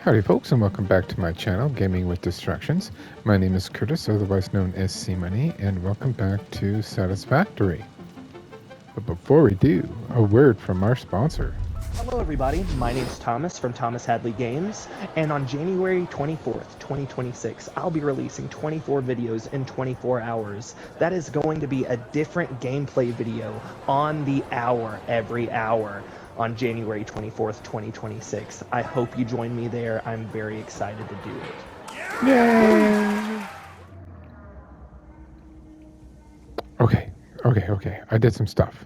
Howdy folks, and welcome back to my channel, Gaming with Distractions. My name is Curtis, otherwise known as C-Money, and welcome back to Satisfactory. But before we do, a word from our sponsor. Hello everybody, my name's Thomas from Thomas Hadley Games, and on January 24th, 2026, I'll be releasing 24 videos in 24 hours. That is going to be a different gameplay video on the hour, every hour, on January 24th, 2026. I hope you join me there. I'm very excited to do it. Yay! Okay. I did some stuff.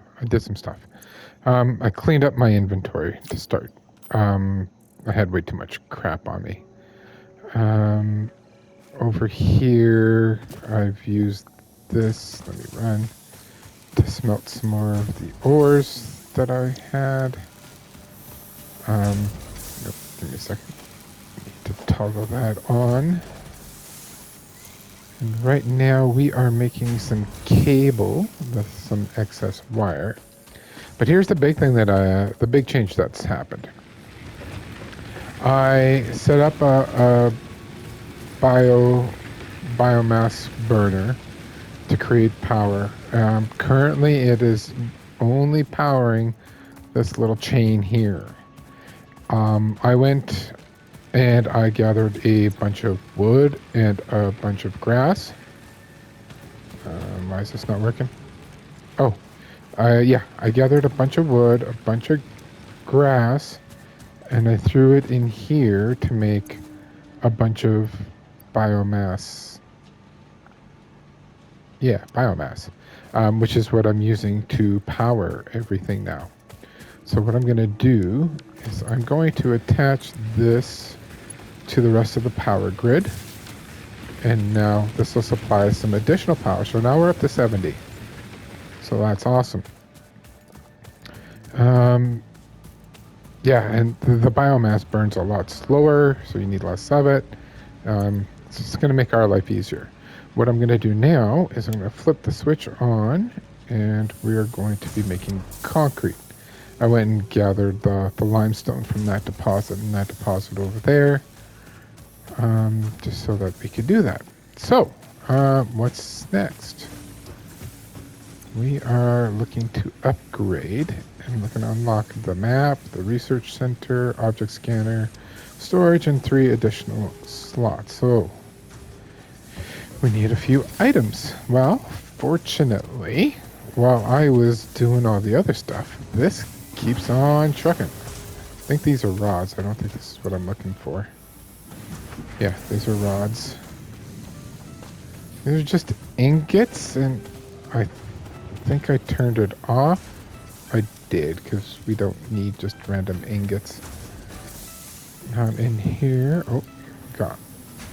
I cleaned up my inventory to start. I had way too much crap on me. Over here, I've used this, let me run, to smelt some more of the ores that I had. Nope, give me a second. I need to toggle that on. And right now we are making some cable with some excess wire. But here's the big thing the big change that's happened. I set up a biomass burner to create power. Currently it is only powering this little chain here. I went and I gathered a bunch of wood and a bunch of grass. Why is this not working? Oh, yeah, I gathered a bunch of wood, a bunch of grass, and I threw it in here to make a bunch of biomass. Yeah, biomass, which is what I'm using to power everything now. So what I'm going to do is I'm going to attach this to the rest of the power grid, and now this will supply some additional power. So now we're up to 70. So that's awesome. Yeah, and the biomass burns a lot slower, so you need less of it. It's just going to make our life easier. What I'm going to do now is I'm going to flip the switch on, and we are going to be making concrete. I went and gathered the limestone from that deposit and that deposit over there, just so that we could do that. So, what's next? We are looking to upgrade and looking to unlock the map, the research center, object scanner, storage, and 3 additional slots. So, we need a few items. Well, fortunately, while I was doing all the other stuff, this keeps on trucking. I think these are rods. I don't think this is what I'm looking for. Yeah, these are rods. These are just ingots, and I think I turned it off. I did, because we don't need just random ingots. Not in here. Oh, got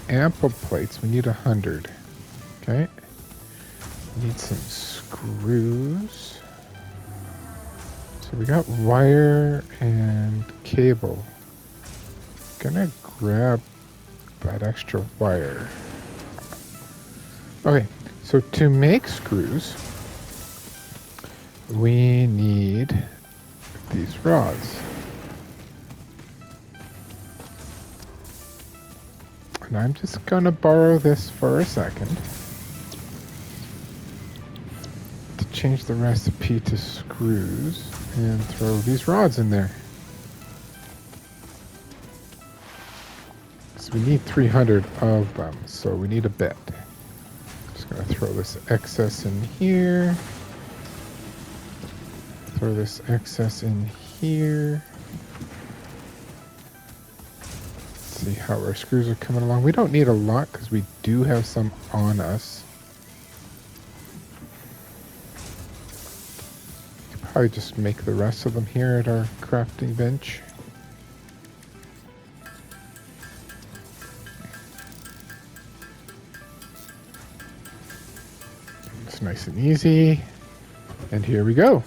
ample plates. We need 100. Okay. Need some screws. So we got wire and cable. Gonna grab that extra wire. Okay, so to make screws, we need these rods. And I'm just gonna borrow this for a second to change the recipe to screws and throw these rods in there. So we need 300 of them, so we need a bit. Just gonna throw this excess in here. Throw this excess in here. See how our screws are coming along. We don't need a lot because we do have some on us. Could probably just make the rest of them here at our crafting bench. It's nice and easy. And here we go.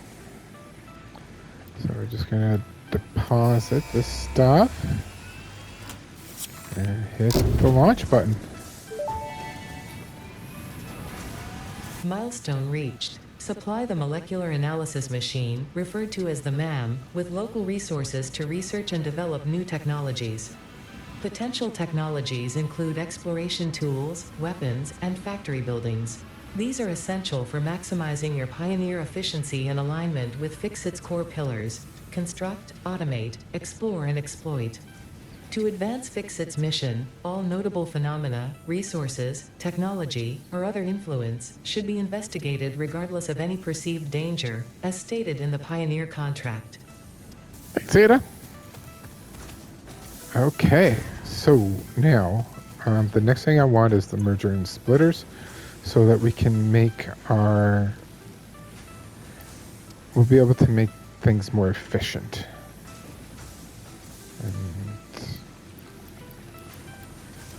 So we're just gonna deposit this stuff. And hit the launch button. Milestone reached. Supply the molecular analysis machine, referred to as the MAM, with local resources to research and develop new technologies. Potential technologies include exploration tools, weapons, and factory buildings. These are essential for maximizing your Pioneer efficiency and alignment with Fixit's core pillars: construct, automate, explore, and exploit. To advance Fixit's mission, all notable phenomena, resources, technology, or other influence should be investigated regardless of any perceived danger, as stated in the Pioneer contract. Thanks, Ada. Okay, so now the next thing I want is the merger and splitters, so that we can make we'll be able to make things more efficient.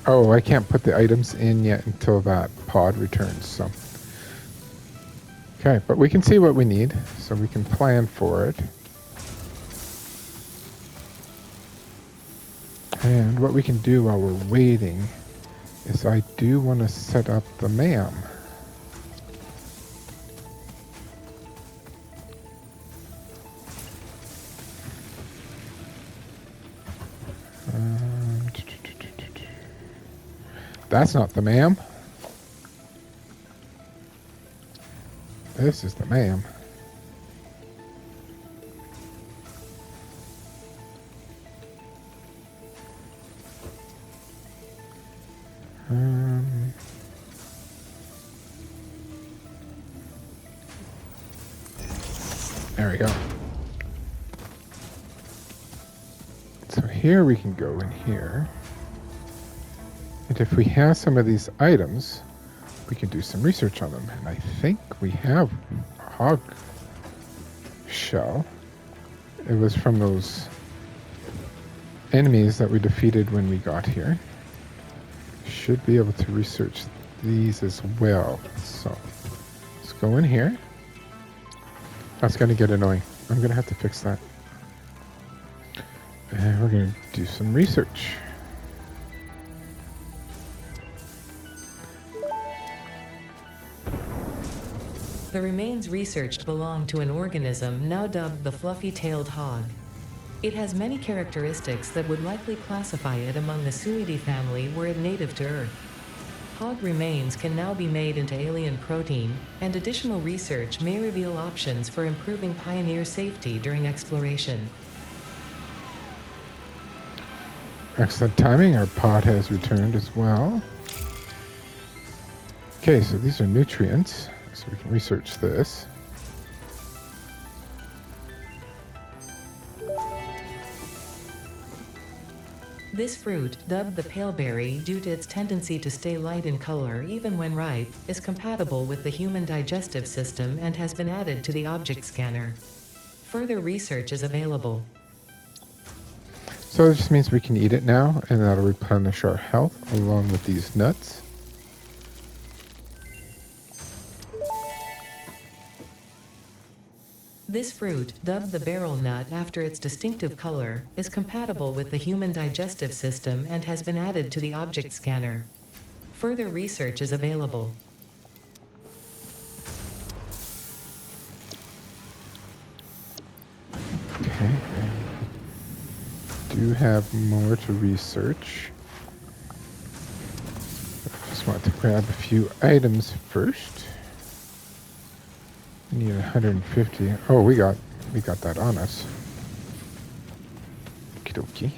Oh, I can't put the items in yet until that pod returns, so. Okay, but we can see what we need, so we can plan for it. And what we can do while we're waiting is I do want to set up the MAM. That's not the MAM. This is the MAM. There we go. So here we can go in here. And if we have some of these items, we can do some research on them. And I think we have a hog shell. It was from those enemies that we defeated when we got here. Should be able to research these as well. So let's go in here. That's going to get annoying. I'm going to have to fix that. And we're going to do some research. The remains researched belong to an organism now dubbed the fluffy-tailed hog. It has many characteristics that would likely classify it among the Suidae family were it native to Earth. Hog remains can now be made into alien protein, and additional research may reveal options for improving Pioneer safety during exploration. Excellent timing. Our pod has returned as well. Okay, so these are nutrients, so we can research this. This fruit, dubbed the paleberry due to its tendency to stay light in color even when ripe, is compatible with the human digestive system and has been added to the object scanner. Further research is available. So this just means we can eat it now, and that'll replenish our health along with these nuts. This fruit, dubbed the barrel nut after its distinctive color, is compatible with the human digestive system and has been added to the object scanner. Further research is available. Okay. Do have more to research. Just want to grab a few items first. We need 150. Oh, we got that on us. Okie dokie.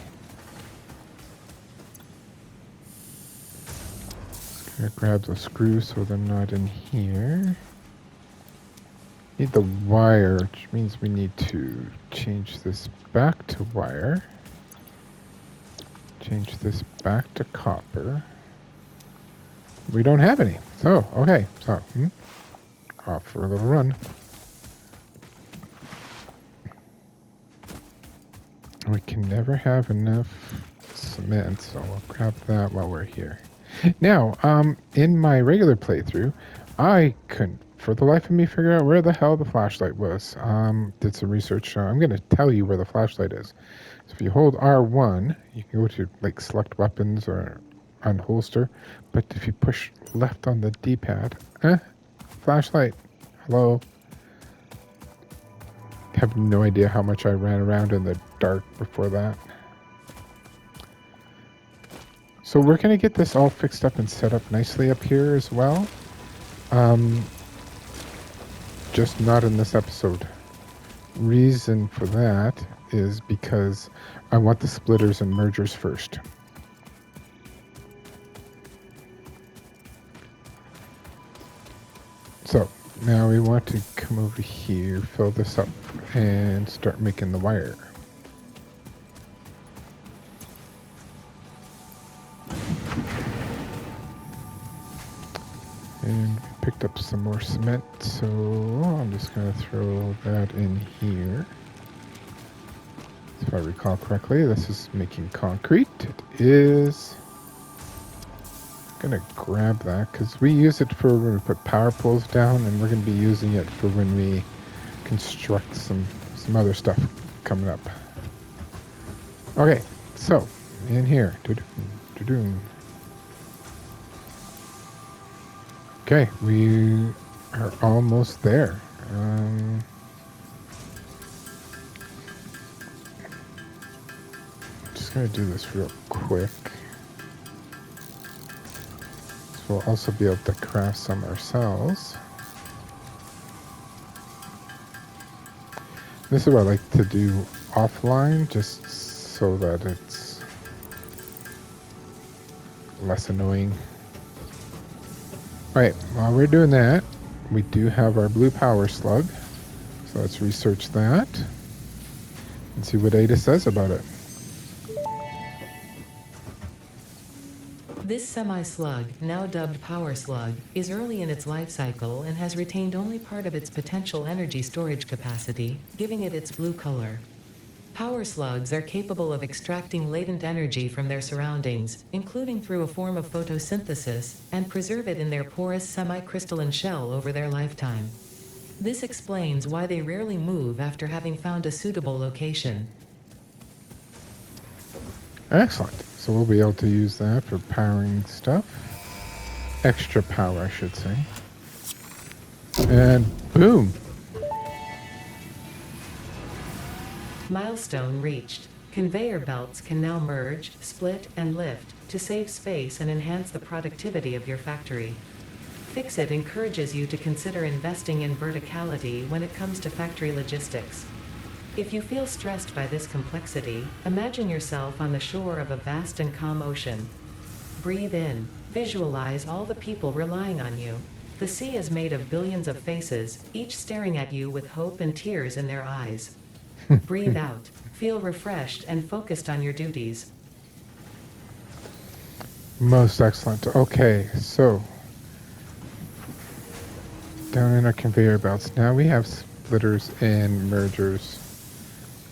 Just gonna grab the screws so they're not in here. Need the wire, which means we need to change this back to wire. Change this back to copper. We don't have any. So, okay. So, off for a little run. We can never have enough cement, so we'll grab that while we're here. Now, in my regular playthrough, I couldn't, for the life of me, figure out where the hell the flashlight was. Did some research. I'm going to tell you where the flashlight is. So if you hold R1, you can go to like select weapons or unholster. But if you push left on the D-pad, flashlight. Hello. Have no idea how much I ran around in the dark before that. So we're going to get this all fixed up and set up nicely up here as well. Just not in this episode. Reason for that is because I want the splitters and mergers first. So now we want to come over here, fill this up, and start making the wire. And we picked up some more cement, so I'm just going to throw that in here. If I recall correctly, this is making concrete. It is. I'm going to grab that because we use it for when we put power poles down, and we're going to be using it for when we construct some other stuff coming up. Okay, so in here. Okay, we are almost there. Just gonna do this real quick. So we'll also be able to craft some ourselves. This is what I like to do offline, just so that it's less annoying. Alright, while we're doing that, we do have our blue power slug. So let's research that and see what Ada says about it. This semi-slug, now dubbed Power Slug, is early in its life cycle and has retained only part of its potential energy storage capacity, giving it its blue color. Power slugs are capable of extracting latent energy from their surroundings, including through a form of photosynthesis, and preserve it in their porous semi-crystalline shell over their lifetime. This explains why they rarely move after having found a suitable location. Excellent. So we'll be able to use that for powering stuff. Extra power, I should say. And boom! Milestone reached. Conveyor belts can now merge, split, and lift to save space and enhance the productivity of your factory. Fixit encourages you to consider investing in verticality when it comes to factory logistics. If you feel stressed by this complexity, imagine yourself on the shore of a vast and calm ocean. Breathe in. Visualize all the people relying on you. The sea is made of billions of faces, each staring at you with hope and tears in their eyes. Breathe out. Feel refreshed and focused on your duties. Most excellent. Okay, so down in our conveyor belts, now we have splitters and mergers.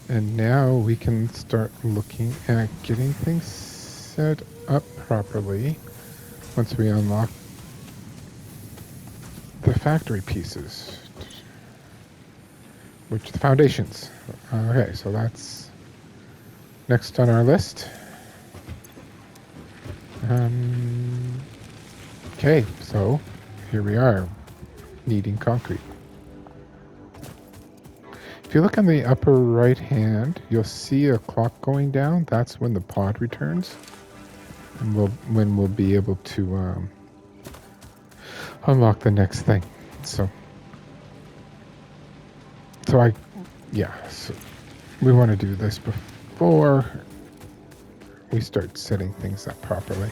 And now we can start looking at getting things set up properly once we unlock the factory pieces, which the foundations. Okay, so that's next on our list. Okay, so here we are, needing concrete. If you look on the upper right hand, you'll see a clock going down. That's when the pod returns, and when we'll be able to unlock the next thing. So we want to do this before we start setting things up properly.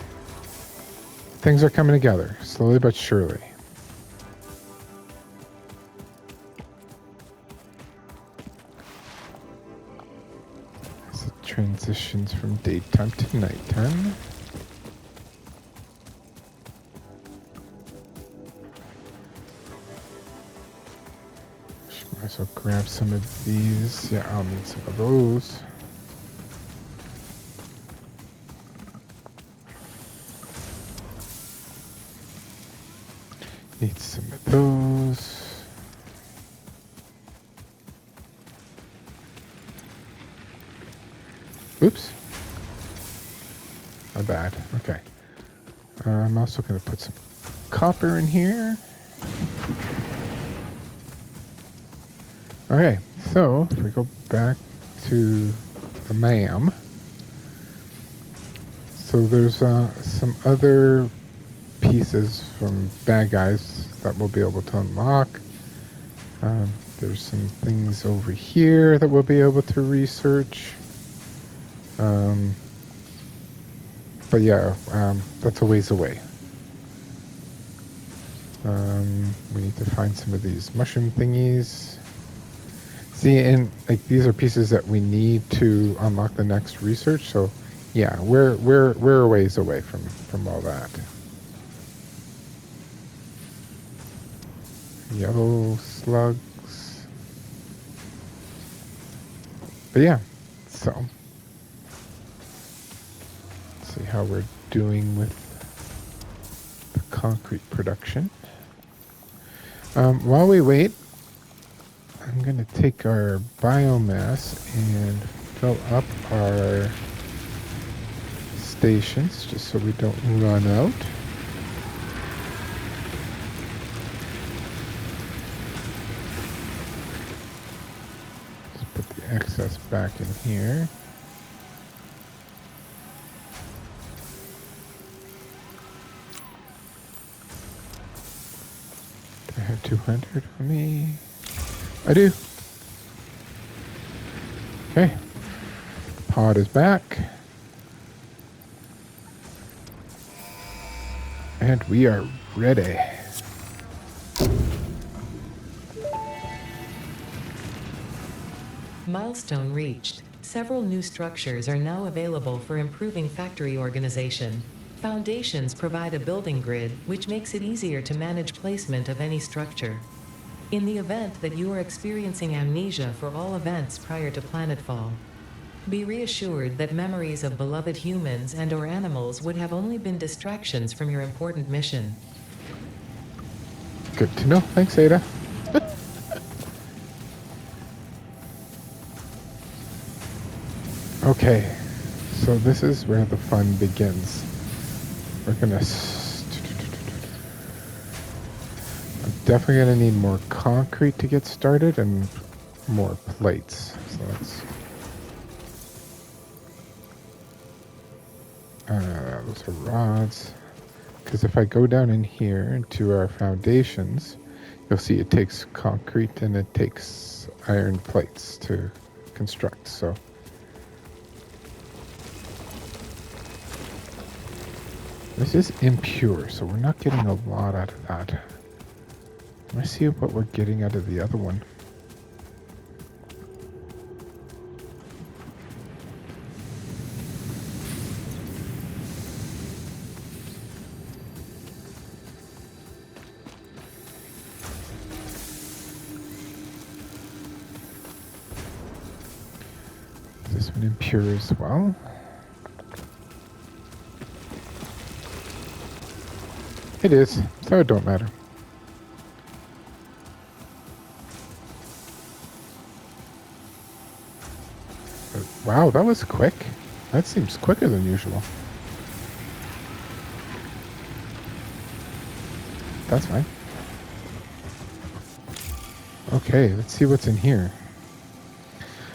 Things are coming together, slowly but surely. As it transitions from daytime to nighttime. Might as well grab some of these. Yeah, I'll need some of those. Need some of those. Oops. My bad. Okay. I'm also going to put some copper in here. Okay, so if we go back to the MAM, So there's some other pieces from bad guys that we'll be able to unlock. There's some things over here that we'll be able to research. But yeah, that's a ways away. We need to find some of these mushroom thingies. See, and like these are pieces that we need to unlock the next research. So yeah, we're a ways away from all that. Yellow slugs. But yeah, so let's see how we're doing with the concrete production. While we wait, I'm gonna take our biomass and fill up our stations just so we don't run out. Just put the excess back in here. Do I have 200 on me? I do. Okay. Pod is back. And we are ready. Milestone reached. Several new structures are now available for improving factory organization. Foundations provide a building grid, which makes it easier to manage placement of any structure. In the event that you are experiencing amnesia for all events prior to planetfall, be reassured that memories of beloved humans and/or animals would have only been distractions from your important mission. Good to know. Thanks, Ada. Okay, so this is where the fun begins. We're gonna... I'm definitely gonna need more concrete to get started and more plates. So let's... those are rods. Because if I go down in here into our foundations, you'll see it takes concrete and it takes iron plates to construct. So this is impure, so we're not getting a lot out of that. Let's see what we're getting out of the other one. This one impure as well. It is, so it don't matter. Wow, that was quick. That seems quicker than usual. That's fine. Okay, let's see what's in here.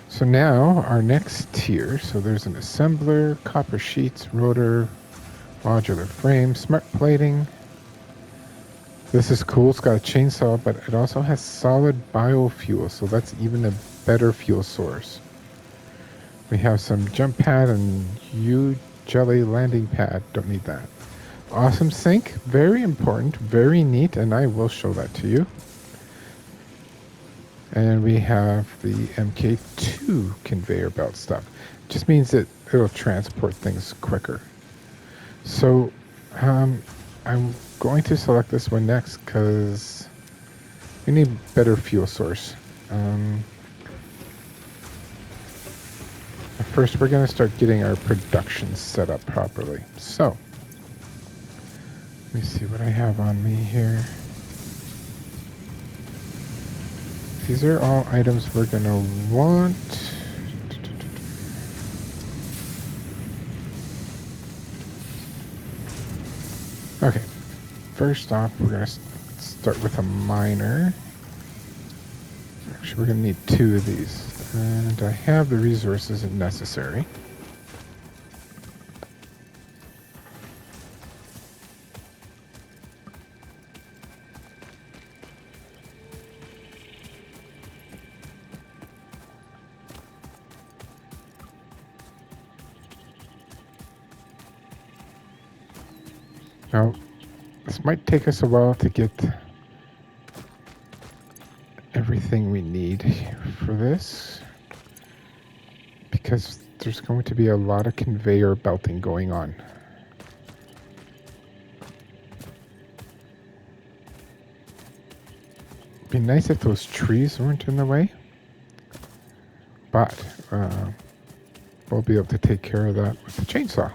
So now our next tier, so there's an assembler, copper sheets, rotor, modular frame, smart plating. This is cool, it's got a chainsaw, but it also has solid biofuel, so that's even a better fuel source. We have some jump pad and U-jelly landing pad, don't need that. Awesome sink, very important, very neat, and I will show that to you. And we have the MK2 conveyor belt stuff. Just means that it'll transport things quicker. So I'm going to select this one next because we need better fuel source. First, we're going to start getting our production set up properly. So let me see what I have on me here. These are all items we're going to want. Okay, first off, we're going to start with a miner. Actually, we're going to need 2 of these. And I have the resources if necessary. Now, this might take us a while to get everything we need for this, because there's going to be a lot of conveyor belting going on. It'd be nice if those trees weren't in the way, but we'll be able to take care of that with the chainsaw.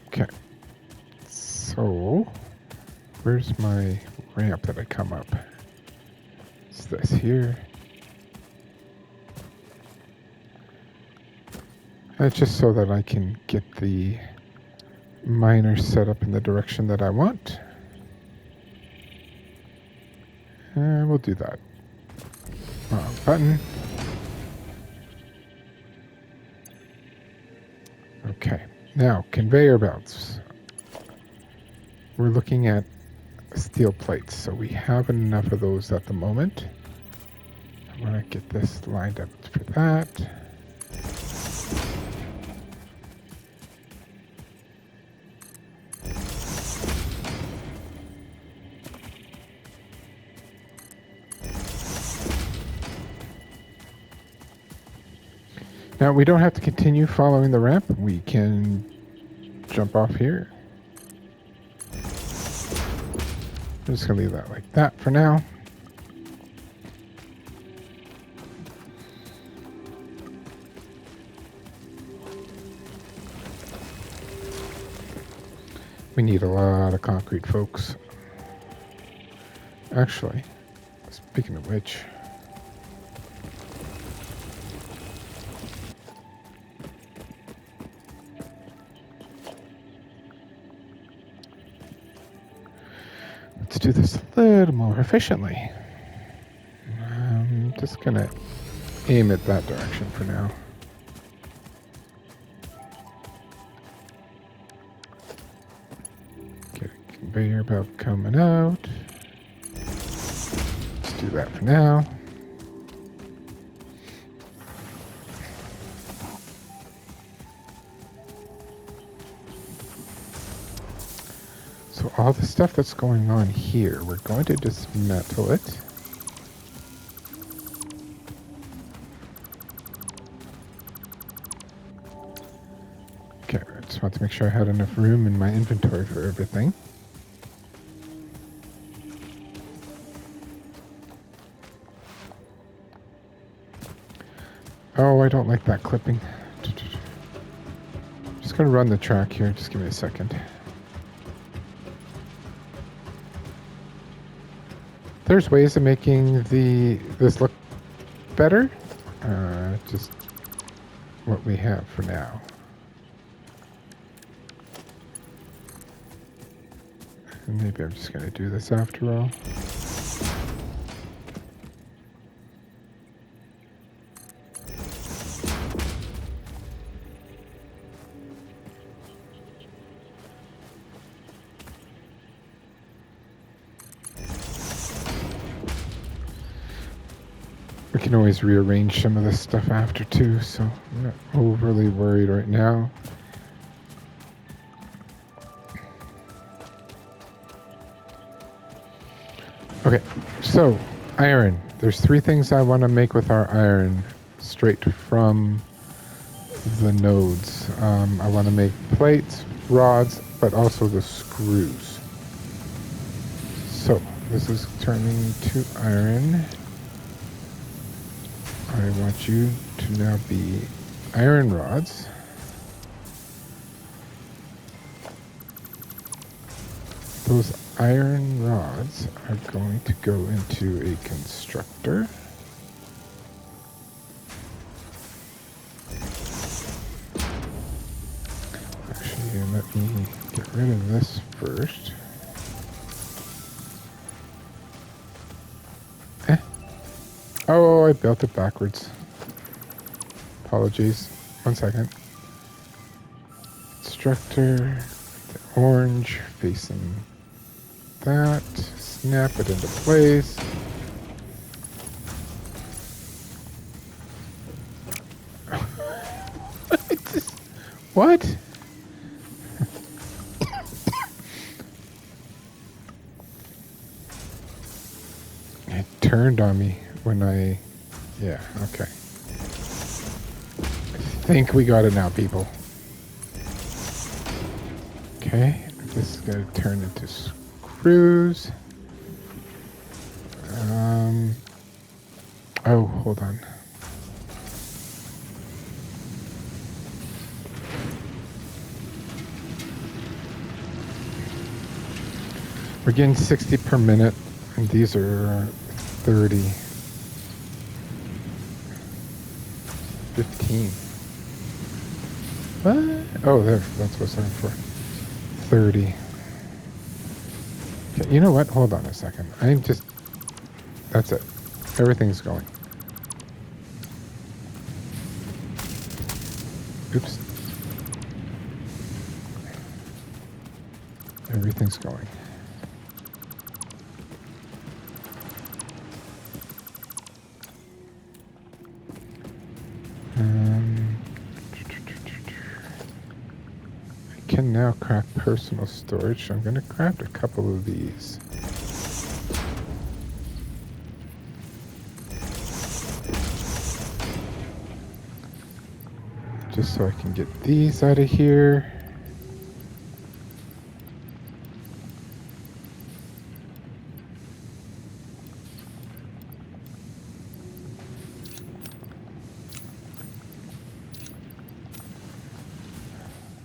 Okay, so where's my ramp that I come up? It's this here. That's just so that I can get the miner set up in the direction that I want. And we'll do that. Button. Okay, now conveyor belts. We're looking at steel plates, so we have enough of those at the moment. I want to get this lined up for that. Now, we don't have to continue following the ramp. We can jump off here. I'm just going to leave that like that for now. We need a lot of concrete, folks. Actually, speaking of which, let's do this a little more efficiently. I'm just gonna aim it that direction for now. Get a conveyor belt coming out. Let's do that for now. So all the stuff that's going on here, we're going to dismantle it. Okay, I just want to make sure I had enough room in my inventory for everything. Oh, I don't like that clipping. Just gonna run the track here, just give me a second. There's ways of making this look better. Just what we have for now. And maybe I'm just going to do this after all. We can always rearrange some of this stuff after too, so I'm not overly worried right now. Okay, so iron. There's three things I want to make with our iron straight from the nodes. I want to make plates, rods, but also the screws. So this is turning to iron. I want you to now be iron rods. Those iron rods are going to go into a constructor. Actually, let me get rid of this first. Oh, I built it backwards. Apologies. 1 second. Constructor, the orange facing that. Snap it into place. What? turned on me when I... Yeah, okay. I think we got it now, people. Okay, this is going to turn into screws. Oh, hold on. We're getting 60 per minute, and these are 30. 15. What? Oh, there. That's what I'm for. 30. Okay, you know what? Hold on a second. That's it. Everything's going. Oops. Everything's going. I can now craft personal storage, so I'm going to craft a couple of these. Just so I can get these out of here.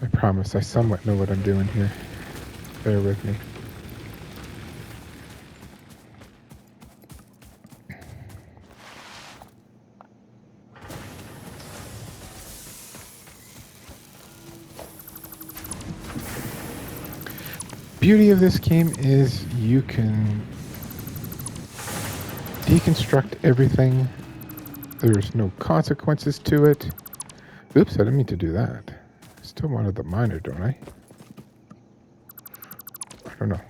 I promise I somewhat know what I'm doing here. Bear with me. Beauty of this game is you can deconstruct everything. There's no consequences to it. Oops, I didn't mean to do that. I still wanted the miner, don't I? I don't know.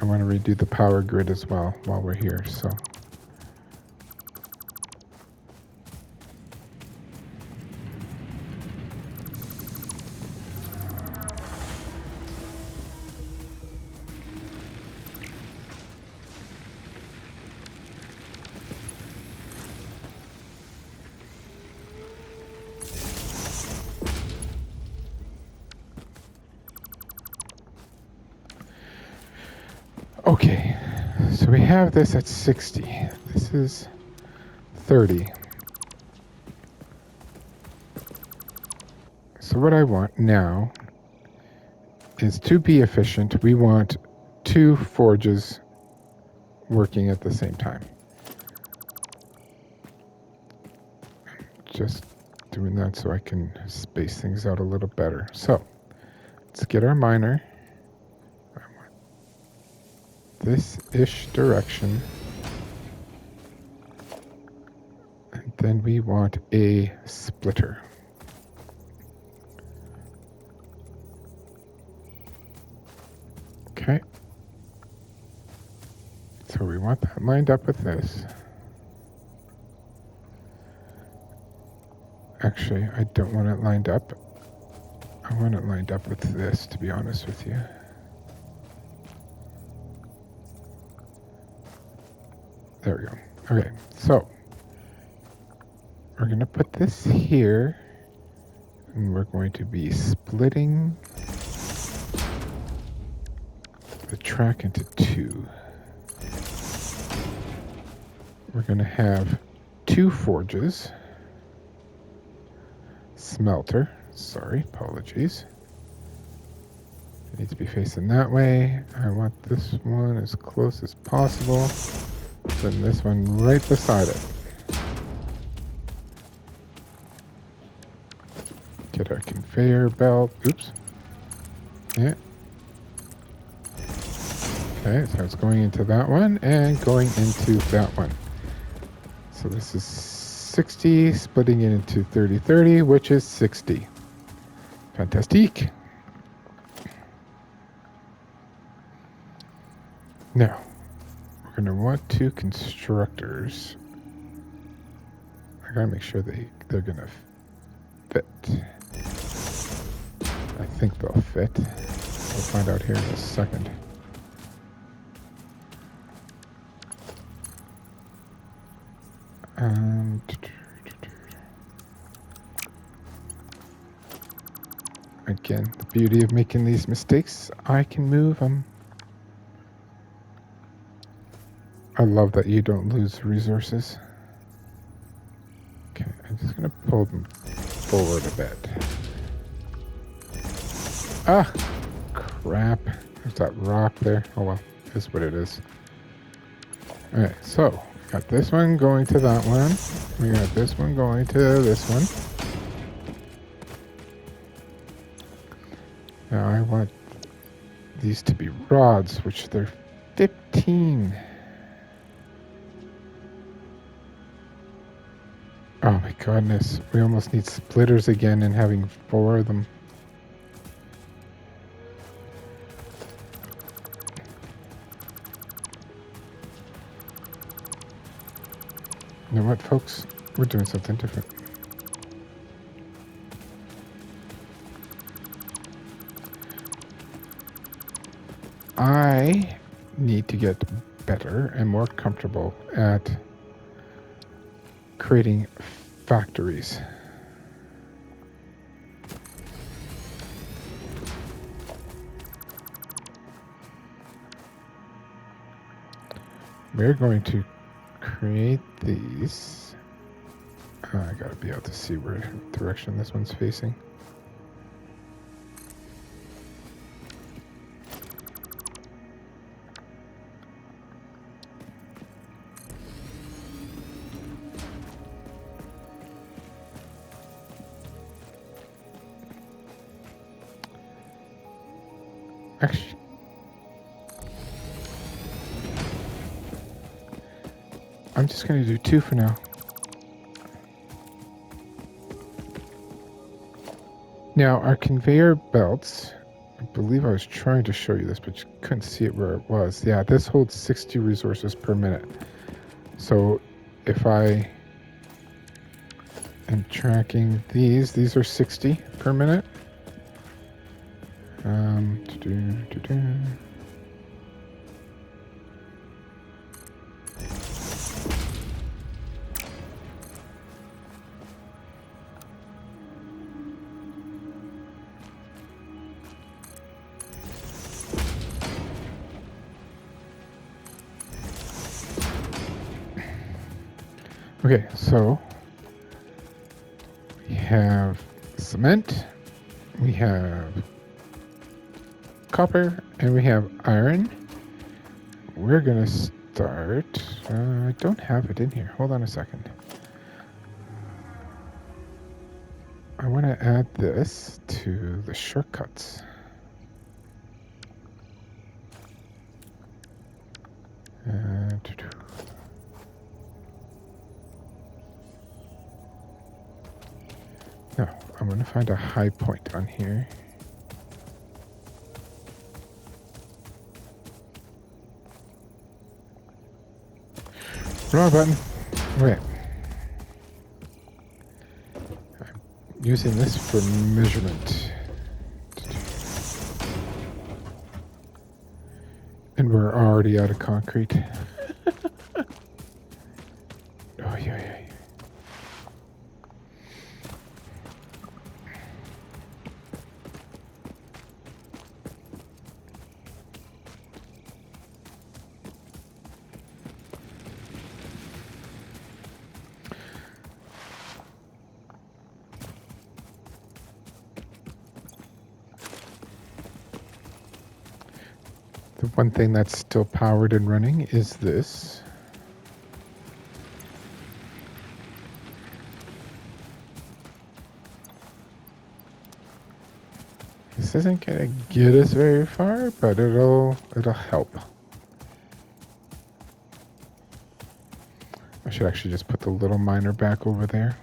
I want to redo the power grid as well while we're here, so... Okay, so we have this at 60. This is 30. So what I want now is to be efficient, we want 2 forges working at the same time. Just doing that so I can space things out a little better. So, let's get our miner. This-ish direction. And then we want a splitter. Okay. So we want that lined up with this. Actually, I don't want it lined up. I want it lined up with this, to be honest with you. There we go. Okay, so we're going to put this here, and we're going to be splitting the track into 2. We're going to have 2 forges. Smelter. Sorry, apologies. It needs to be facing that way. I want this one as close as possible. Then this one right beside it. Get our conveyor belt. Oops. Yeah. Okay, so it's going into that one and going into that one. So this is 60, splitting it into 30-30, which is 60. Fantastique. Now, we're going to want 2 constructors. I got to make sure they're going to fit. think they'll fit. We'll find out here in a second. Again, the beauty of making these mistakes, I can move them. I love that you don't lose resources. Okay, I'm just going to pull them forward a bit. Ah! Crap. There's that rock there. Oh well, it is what it is. Alright, so, got this one going to that one. We got this one going to this one. Now I want these to be rods, which they're 15. Oh my goodness, we almost need splitters again and having 4 of them. You know what, folks? We're doing something different. I need to get better and more comfortable at creating factories. We're going to create these. I gotta be able to see where direction this one's facing. Actually, I'm just going to do 2 for now. Now, our conveyor belts, I believe I was trying to show you this, but you couldn't see it where it was. Yeah, this holds 60 resources per minute. So if I am tracking these are 60 per minute. Okay, so we have cement, we have copper, and we have iron. We're gonna start. I don't have it in here. Hold on a second. I want to add this to the shortcuts. No, I'm going to find a high point on here. Wrong button. Wait. I'm using this for measurement. And we're already out of concrete. Oh, yeah. The one thing that's still powered and running is this. This isn't gonna get us very far, but it'll help. I should actually just put the little miner back over there.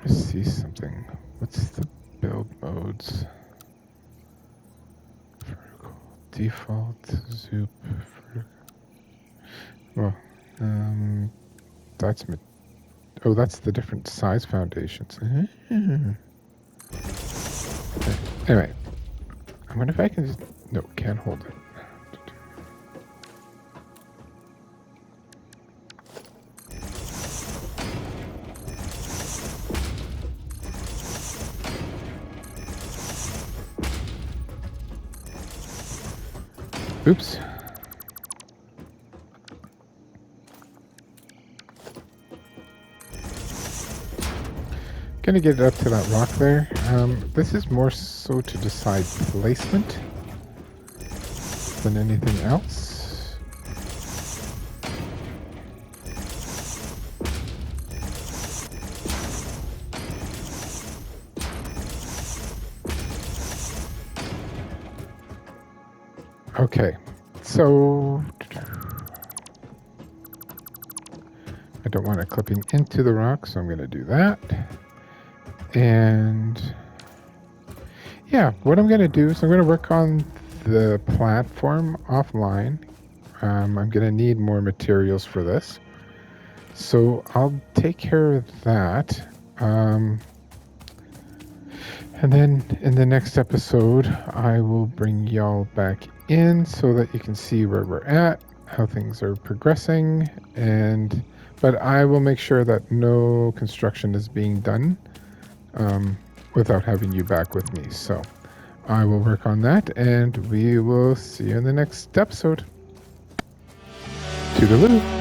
to see something. What's the build modes? Vertical, default, zoop. Well, that's that's the different size foundations. Anyway, I wonder if I can just... No, can't hold it. Oops. Gonna get it up to that rock there. This is more so to decide placement than anything else. Okay, so I don't want it clipping into the rock, so I'm going to do that. And yeah, what I'm going to do is I'm going to work on the platform offline. I'm going to need more materials for this, so I'll take care of that. And then in the next episode, I will bring y'all back in so that you can see where we're at, how things are progressing, but I will make sure that no construction is being done without having you back with me. So I will work on that, and we will see you in the next episode. Toodaloo.